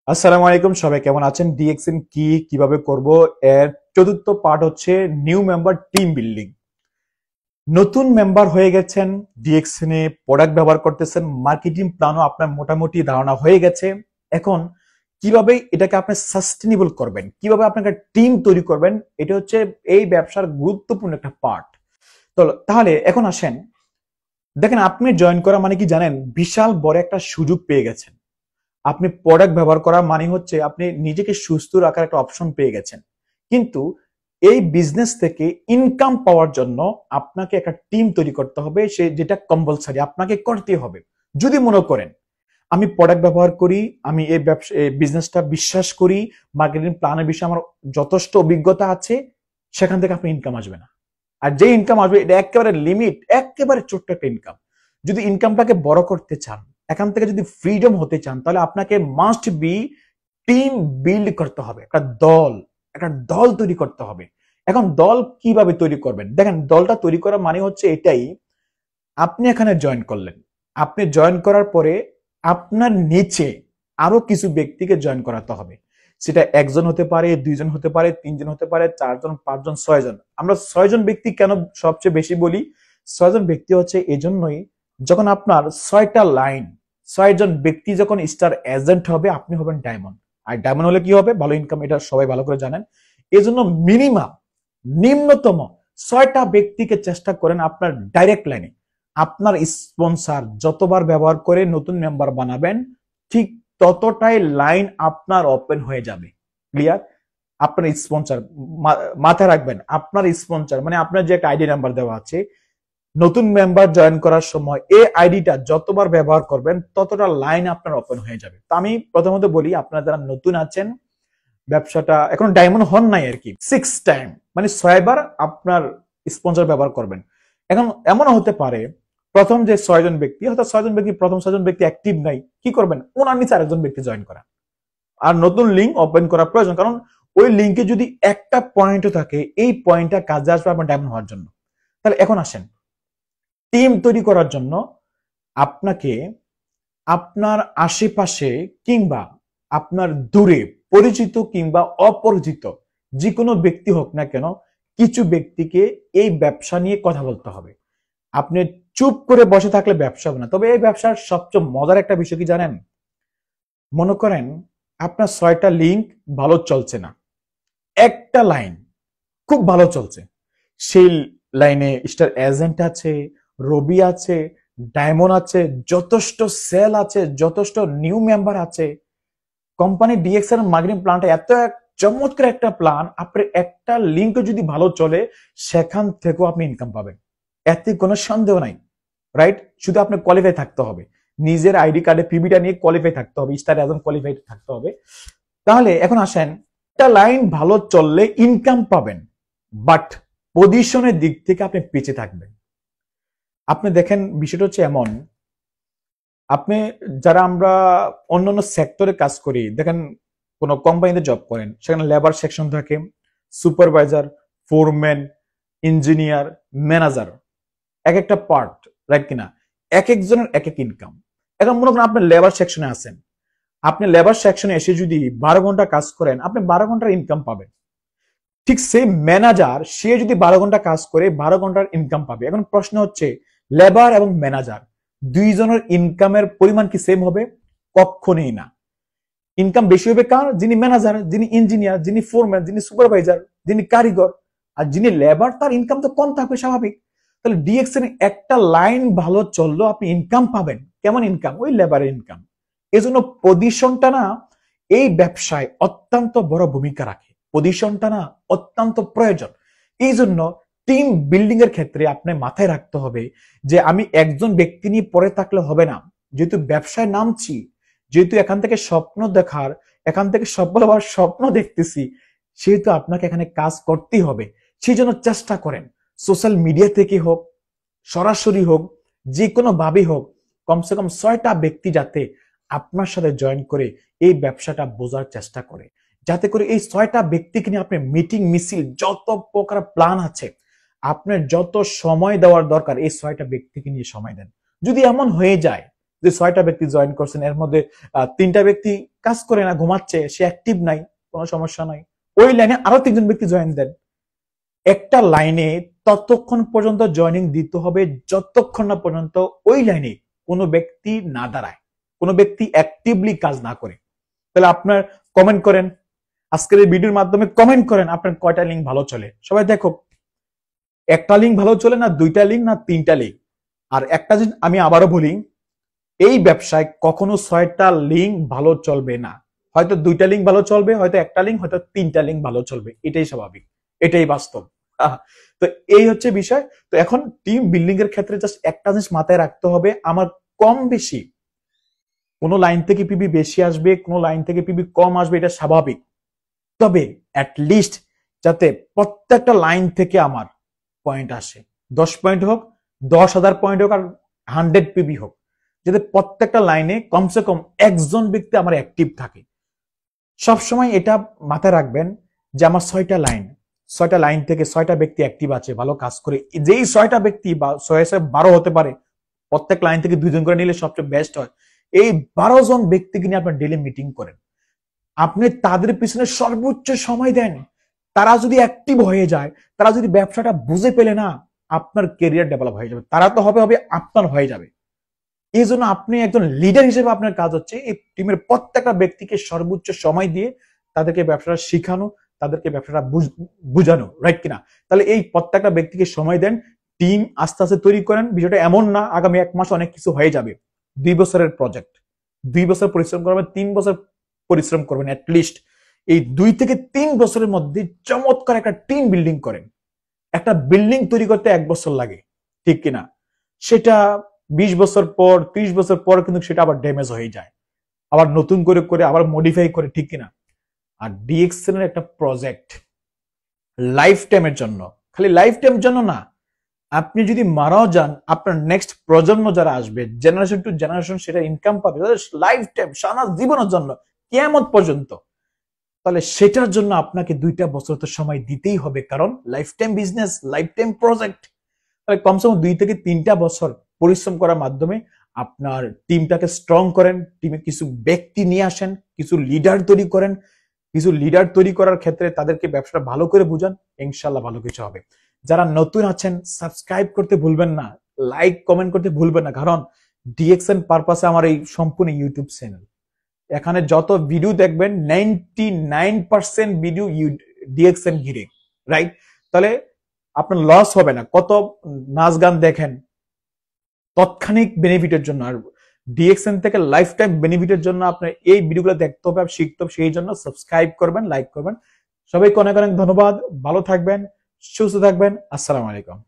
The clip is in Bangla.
আসসালামু আলাইকুম, সবাই কেমন আছেন? ডিএক্সএন কি কিভাবে করব এর চতুর্থ পার্ট হচ্ছে নিউ মেম্বার টিম বিল্ডিং। নতুন মেম্বার হয়ে গেছেন, ডিএক্সএন এ প্রোডাক্ট ব্যবহার করতেছেন, মার্কেটিং প্ল্যানও আপনার মোটামুটি ধারণা হয়ে গেছে। এখন কিভাবে এটাকে আপনি সাস্টেনেবল করবেন, কিভাবে আপনাকে টিম তৈরি করবেন, এটা হচ্ছে এই ব্যবসার গুরুত্বপূর্ণ একটা পার্ট। তো তাহলে এখন আসেন, দেখেন আপনি জয়েন করা মানে কি জানেন? বিশাল বড় একটা সুযোগ পেয়ে গেছেন। আপনি প্রোডাক্ট ব্যবহার করা মানে হচ্ছে আপনি নিজেকে সুস্থ রাখার একটা অপশন পেয়ে গেছেন। কিন্তু এই বিজনেস থেকে ইনকাম পাওয়ার জন্য আপনাকে একটা টিম তৈরি করতে হবে, সে যেটা কম্পালসারি আপনাকে করতে হবে। যদি মনে করেন আমি প্রোডাক্ট ব্যবহার করি, আমি এই ব্যবসা এই বিজনেসটা বিশ্বাস করি, মার্কেটিং প্ল্যানের বিষয়ে আমার যথেষ্ট অভিজ্ঞতা আছে, সেখান থেকে আপনি ইনকাম আসবে না। আর যে ইনকাম আসবে এটা একেবারে লিমিট, একেবারে ছোট্ট একটা ইনকাম। যদি ইনকামটাকে বড় করতে চান, এখান থেকে যদি ফ্রিডম হতে চান, তাহলে আপনাকে মাস্ট বি টিম বিল্ড করতে হবে। একটা দল তৈরি করতে হবে। এখন দল কিভাবে তৈরি করবেন? দেখেন, দলটা তৈরি করা মানে হচ্ছে এটাই, আপনি এখানে জয়েন করলেন, আপনি জয়েন করার পরে আপনার নিচে আরো কিছু ব্যক্তিকে জয়েন করাতে হবে। সেটা একজন হতে পারে, দুইজন হতে পারে, তিনজন হতে পারে, চারজন, পাঁচজন, ছয়জন। আমরা ছয়জন ব্যক্তি কেন সবচেয়ে বেশি বলি? ছয়জন ব্যক্তি হচ্ছে এজন্যই, যখন আপনার ছয়টা লাইন, ছয়জন ব্যক্তি যখন স্টার এজেন্ট হবে, আপনি হবেন ডায়মন্ড। আর ডায়মন্ড হলে কি হবে? ভালো ইনকাম, এটা সবাই ভালো করে জানেন। এজন্য মিনিমাম, নিম্নতম ছয়টা ব্যক্তিকে চেষ্টা করেন আপনার ডাইরেক্ট লাইনে। আপনার স্পন্সর যতবার ব্যবহার করে নতুন মেম্বার বানাবেন, ঠিক ততটাই লাইন আপনার ওপেন হয়ে যাবে। ক্লিয়ার? আপনার স্পন্সর মাথায় রাখবেন, আপনার স্পন্সর মানে আপনার যে একটা আইডি নাম্বার দেওয়া আছে, নতুন মেম্বার জয়েন করার সময় এই আইডিটা যতবার ব্যবহার করবেন ততটা লাইন আপনার ওপেন হয়ে যাবে। তো আমি প্রথমত বলি, আপনারা যারা নতুন আছেন, ব্যবসাটা এখন ডায়মন্ড হন নাই আর কি, 6 টাইম মানে 6বার আপনার স্পন্সর ব্যবহার করবেন। এখন এমনও হতে পারে প্রথম যে 6জন ব্যক্তি, হয়তো 6জন ব্যক্তি, প্রথম 6জন ব্যক্তি অ্যাক্টিভ নাই, কি করবেন? ওনার নিচে আরেকজন ব্যক্তি জয়েন করা আর নতুন লিঙ্ক ওপেন করা প্রয়োজন। কারণ ওই লিঙ্কে যদি একটা পয়েন্টও থাকে, এই পয়েন্টটা কাজে আসবে আপনার ডায়মন্ড হওয়ার জন্য। তাহলে এখন আসেন, টিম তৈরি করার জন্য আপনাকে আপনার আশেপাশে কিংবা আপনার দূরে পরিচিত কিংবা অপরিচিত যে কোনো ব্যক্তি হোক না কেন, কিছু ব্যক্তিকে এই ব্যবসা নিয়ে কথা বলতে হবে। আপনি চুপ করে বসে থাকলে ব্যবসা হবে না। তবে এই ব্যবসার সবচেয়ে মজার একটা বিষয় কি জানেন? মনে করেন আপনার 6টা লিঙ্ক ভালো চলছে না, একটা লাইন খুব ভালো চলছে, সেই লাইনে স্টার এজেন্ট আছে, রবি আছে, ডায়মন্ড আছে, যথেষ্ট সেল আছে, যথেষ্ট নিউ মেম্বার আছে। কোম্পানি ডিএক্স এর মার্কেটিং প্ল্যানটা এত চমৎকার একটা প্ল্যান, আপনার একটা লিঙ্ক যদি ভালো চলে, সেখান থেকেও আপনি ইনকাম পাবেন, এতে কোনো সন্দেহ নাই। রাইট? শুধু আপনার কোয়ালিফাই থাকতে হবে, নিজের আইডি কার্ডে পিবিটা নিয়ে কোয়ালিফাই থাকতে হবে, স্টার এজেন্ট কোয়ালিফাই থাকতে হবে। তাহলে এখন আসেন, একটা লাইন ভালো চললে ইনকাম পাবেন, বাট পজিশনের দিক থেকে আপনি পিছিয়ে থাকবেন। আপনি দেখেন, বিষয়টা হচ্ছে এমন, আপনি যারা আমরা অন্যান্য সেক্টরে কাজ করি, দেখেন কোন কোম্পানিতে জব করেন, সেখানে লেবার সেকশন থাকে, সুপারভাইজার, ফোরম্যান, ইঞ্জিনিয়ার, ম্যানেজার, এক একটা পার্ট, রাইট কিনা? এক একজনের এক এক ইনকাম। এখন মনে করেন আপনি লেবার সেকশনে আছেন, আপনি লেবার সেকশনে এসে যদি 12 ঘন্টা কাজ করেন, আপনি 12 ঘন্টার ইনকাম পাবেন। ঠিক সেই ম্যানেজার, সে যদি 12 ঘন্টা কাজ করে 12 ঘন্টার ইনকাম পাবে। এখন প্রশ্ন হচ্ছে, লেবার এবং ম্যানেজার দুইজনের ইনকামের পরিমাণ কি সেম হবে? কখনোই না। ইনকাম বেশি হবে কার? যিনি ম্যানেজার, যিনি ইঞ্জিনিয়ার, যিনি ফোরম্যান, যিনি সুপারভাইজার, যিনি কারিগর। আর যিনি লেবার, তার ইনকাম তো কম থাকবে, স্বাভাবিক। তাহলে ডিএক্স এর একটা লাইন ভালো চললো, আপনি ইনকাম পাবেন। কেমন ইনকাম? ওই লেবারের ইনকাম। এজন্য পজিশনটা না এই ব্যবসায় অত্যন্ত বড় ভূমিকা রাখে। পজিশনটা না অত্যন্ত প্রয়োজন। এই জন্য টিম বিল্ডিং এর ক্ষেত্রে আপনি মাথায় রাখতে হবে যে আমি একজন ব্যক্তি নিয়ে পড়ে থাকলে হবে না। যেহেতু ব্যবসায় নামছি, যেহেতু এখান থেকে স্বপ্ন দেখার, এখান থেকে সফল হওয়ার স্বপ্ন দেখতেছি, সেহেতু আপনাকে এখানে কাজ করতেই হবে। সেই জন্য চেষ্টা করেন, সোশ্যাল মিডিয়া থেকে হোক, সরাসরি হোক, যে কোনো ভাবে হোক, কমসে কম 6টা ব্যক্তি যাতে আপনার সাথে জয়েন করে এই ব্যবসাটা বোঝার চেষ্টা করে, যাতে করে এই 6টা ব্যক্তিকে নিয়ে আপনি মিটিং মিছিল যত প্রকার প্ল্যান আছে, আপনার যত সময় দেওয়ার দরকার এই 6টা ব্যক্তিকে নিয়ে সময় দেন। যদি এমন হয়ে যায় যে 6টা ব্যক্তি জয়েন করছেন এর মধ্যে 3টা ব্যক্তি কাজ করে না, ঘুমাচ্ছে, সে অ্যাক্টিভ নাই, কোনো সমস্যা নাই, ওই লাইনে আরো 3জন ব্যক্তি জয়েন দেন। একটা লাইনে ততক্ষণ পর্যন্ত জয়েনিং দিতে হবে যতক্ষণ না পর্যন্ত ওই লাইনে কোনো ব্যক্তি না দাঁড়ায়, কোনো ব্যক্তি অ্যাক্টিভলি কাজ না করে। তাহলে আপনার কমেন্ট করেন, আজকের এই ভিডিওর মাধ্যমে কমেন্ট করেন আপনার কয়টা লিঙ্ক ভালো চলে। সবাই দেখো, একটা লিঙ্ক ভালো চলে না 2টা লিঙ্ক না 3টা লিঙ্ক। আর একটা জিনিস আমি আবারও বলি, এই ব্যবসায় কখনো 6টা লিঙ্ক ভালো চলবে না। হয়তো 2টা লিঙ্ক ভালো চলবে, হয়তো একটা লিঙ্ক, হয়তো 3টা লিঙ্ক ভালো চলবে। এটাই স্বাভাবিক, এটাই বাস্তব। তো এই হচ্ছে বিষয়। তো এখন টিম বিল্ডিং এর ক্ষেত্রে জাস্ট একটা জিনিস মাথায় রাখতে হবে, আমার কম বেশি কোনো লাইন থেকে পিবি বেশি আসবে, কোনো লাইন থেকে পিবি কম আসবে, এটা স্বাভাবিক। তবে অ্যাটলিস্ট যাতে প্রত্যেকটা লাইন থেকে আমার পয়েন্ট আসে, 10 পয়েন্ট হোক, 10,000 পয়েন্ট হোক, আর 100 পিবি হোক, যাতে প্রত্যেকটা লাইনে কমসে কম একজন ব্যক্তি আমার অ্যাক্টিভ থাকে। সবসময় এটা মাথায় রাখবেন যে আমার 6টা লাইন থেকে 6টা ব্যক্তি অ্যাক্টিভ আছে, ভালো কাজ করে। যেই 6টা ব্যক্তি বা 6-12 হতে পারে, প্রত্যেক লাইন থেকে 2জন করে নিলে সবচেয়ে বেস্ট হয়। এই 12 জন ব্যক্তিকে নিয়ে আপনার ডেইলি মিটিং করেন, আপনি তাদের পিছনে সর্বোচ্চ সময় দেন। তারা যদি অ্যাক্টিভ হয়ে যায়, তারা যদি ব্যবসাটা বুঝে পেলে না, আপনার ক্যারিয়ার ডেভেলপ হয়ে যাবে। তারা তো হবে আপনার হয়ে যাবে। এই জন্য আপনি একজন লিডার হিসেবে আপনার কাজ হচ্ছে এই টিমের প্রত্যেকটা ব্যক্তিকে সর্বোচ্চ সময় দিয়ে তাদেরকে ব্যবসাটা শিখানো, তাদেরকে ব্যবসাটা বুঝানো, রাইট কিনা? তাহলে এই প্রত্যেকটা ব্যক্তিকে সময় দেন, টিম আস্তে আস্তে তৈরি করেন। বিষয়টা এমন না আগামী 1 মাস অনেক কিছু হয়ে যাবে। 2 বছরের প্রজেক্ট, 2 বছর পরিশ্রম করবেন, 3 বছর পরিশ্রম করবেন অ্যাটলিস্ট। এই 2 থেকে 3 বছরের মধ্যে চমৎকার একটা টিম বিল্ডিং করেন। একটা বিল্ডিং তৈরি করতে 1 বছর লাগে, ঠিক কিনা? সেটা 20 বছর পর, 30 বছর পর কিন্তু সেটা আবার ড্যামেজ হয়ে যায়, আবার নতুন করে করে আবার মডিফাই করে, ঠিক কিনা? আর ডিএক্সএন এর একটা প্রজেক্ট লাইফ টাইমের জন্য, খালি লাইফ টাইমের জন্য না, আপনি যদি মারাও যান, আপনার নেক্সট প্রজন্ম যারা আসবে, জেনারেশন টু জেনারেশন সেটা ইনকাম পাবে লাইফ টাইম, সারা জীবনের জন্য, কিয়ামত পর্যন্ত। তাহলে সেটার জন্য আপনাকে 2টা বছর তো সময় দিতেই হবে, কারণ life time business, life time project. তাহলে কমসে কম 2 থেকে 3টা বছর পরিশ্রম করার মাধ্যমে আপনার টিমটাকে স্ট্রং করেন, টিমে কিছু ব্যক্তি নিয়ে আসেন, কিছু লিডার তৈরি করেন। কিছু লিডার তৈরি করার ক্ষেত্রে তাদেরকে ব্যবসাটা ভালো করে বুঝান, ইনশাল্লাহ ভালো কিছু হবে। যারা নতুন আছেন সাবস্ক্রাইব করতে ভুলবেন না, লাইক কমেন্ট করতে ভুলবেন না, কারণ ডিএক্সএন পারপাসে আমার এই সম্পূর্ণ ইউটিউব চ্যানেল। এখানে যত ভিডিও দেখবেন 99% ভিডিও ডিএক্সএন ঘিরে, রাইট? তাহলে আপনার লস হবে না। কত নাচ গান দেখেন তৎক্ষণিক বেনিফিটের জন্য, আর ডিএক্সএন থেকে লাইফ টাইম বেনিফিটের জন্য আপনার এই ভিডিওগুলো দেখতে হবে, শিখতে হবে। সেই জন্য সাবস্ক্রাইব করবেন, লাইক করবেন। সবাইকে অনেক অনেক ধন্যবাদ। ভালো থাকবেন, সুস্থ থাকবেন। আসসালামু আলাইকুম।